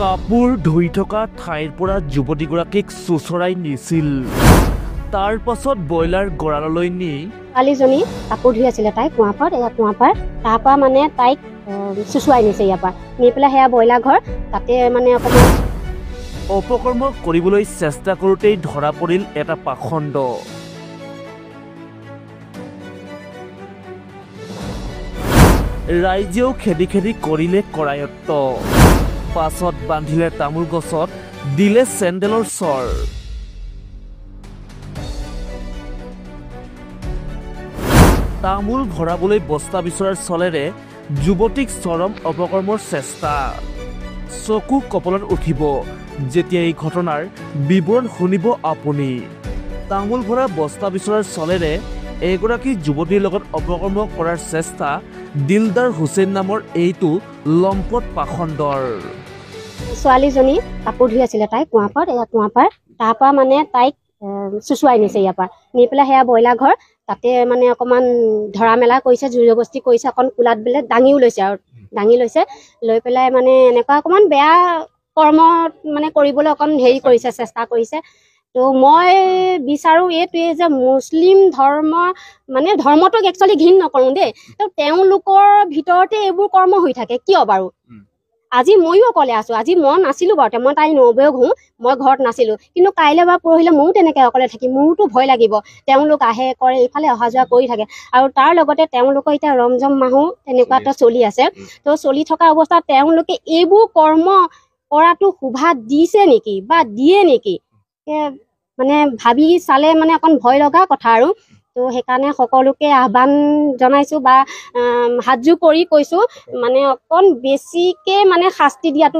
কাপোৰ ধুই থকা ঠাইৰ পৰা যুৱতীগৰাকীক চুচৰাই নিছিল। তাৰ পাছত ব্ৰইলাৰ গঁৰাললৈ নি ছোৱালীজনী কাপোৰ ধুই আছিলে, তাই কুঁৱাপাৰত, এয়া কুঁৱাপাৰ, তাৰপৰা মানে তাইক চুচুৱাই নিছে ইয়াৰ পৰা নি পেলাই সেয়া ব্ৰইলাৰ ঘৰ, তাতে মানে অকণমান অপকৰ্ম কৰিবলৈ চেষ্টা কৰোঁতেই ধৰা পৰিল এটা পাখণ্ড। ৰাইজেও খেদি খেদি কৰিলে কৰায়ত্ব। পাছত বান্ধিলে তামোল গছত, দিলে চেণ্ডেলৰ চৰ। তামোল ভৰাবলৈ বস্তা বিচৰাৰ চলেৰে যুৱতীক চৰম অপকৰ্মৰ চেষ্টা। চকু কপলত উঠিব যেতিয়া এই ঘটনাৰ বিৱৰণ শুনিব আপুনি। তামোল ভৰা বস্তা বিচৰাৰ চলেৰে এগৰাকী যুৱতীৰ লগত অপকৰ্ম কৰাৰ চেষ্টা দিলদাৰ হুছেইন নামৰ এইটো লম্পট পাখণ্ডৰ। ছোৱালীজনী কাপোৰ ধুই আছিলে, তাই কুঁৱাপাৰত, এয়া কুঁৱাপাৰ, তাৰপৰা মানে তাইক চুচুৱাই নিছে ইয়াৰ পৰা নি পেলাই সেয়া ব্ৰইলাৰ ঘৰ, তাতে মানে অকণমান ধৰা মেলা কৰিছে, জোৰ জবস্তি কৰিছে, অকণ কোলাত বোলে দাঙিও লৈছে আৰু দাঙি লৈছে, লৈ পেলাই মানে এনেকুৱা অকণমান বেয়া কৰ্ম মানে কৰিবলৈ অকণ হেৰি কৰিছে, চেষ্টা কৰিছে। তো মই বিচাৰোঁ এইটোৱে যে মুছলিম ধৰ্ম মানে ধৰ্মটোক একচুৱেলি ঘিণ নকৰোঁ দেই, তো তেওঁলোকৰ ভিতৰতে এইবোৰ কৰ্ম হৈ থাকে কিয় বাৰু? আজি ময়ো অকলে আছোঁ, আজি মই নাছিলোঁ বাৰু, মই তাই নবৌক হওঁ, মই ঘৰত নাছিলোঁ, কিন্তু কাইলৈ বা পৰহিলৈ ময়ো তেনেকৈ অকলে থাকিম, মোৰোতো ভয় লাগিব। তেওঁলোক আহে কৰে, ইফালে অহা যোৱা কৰি থাকে, আৰু তাৰ লগতে তেওঁলোকৰ এতিয়া ৰমজান মাহো তেনেকুৱা এটা চলি আছে। তো চলি থকা অৱস্থাত তেওঁলোকে এইবোৰ কৰ্ম কৰাটো শোভা দিছে নেকি বা দিয়ে নেকি, মানে ভাবি চালে মানে অকণ ভয় লগা কথা আৰু। তো সেইকাৰণে সকলোকে আহ্বান জনাইছোঁ বা হাতযোৰ কৰি কৈছোঁ, মানে অকণ বেছিকৈ মানে শাস্তি দিয়াটো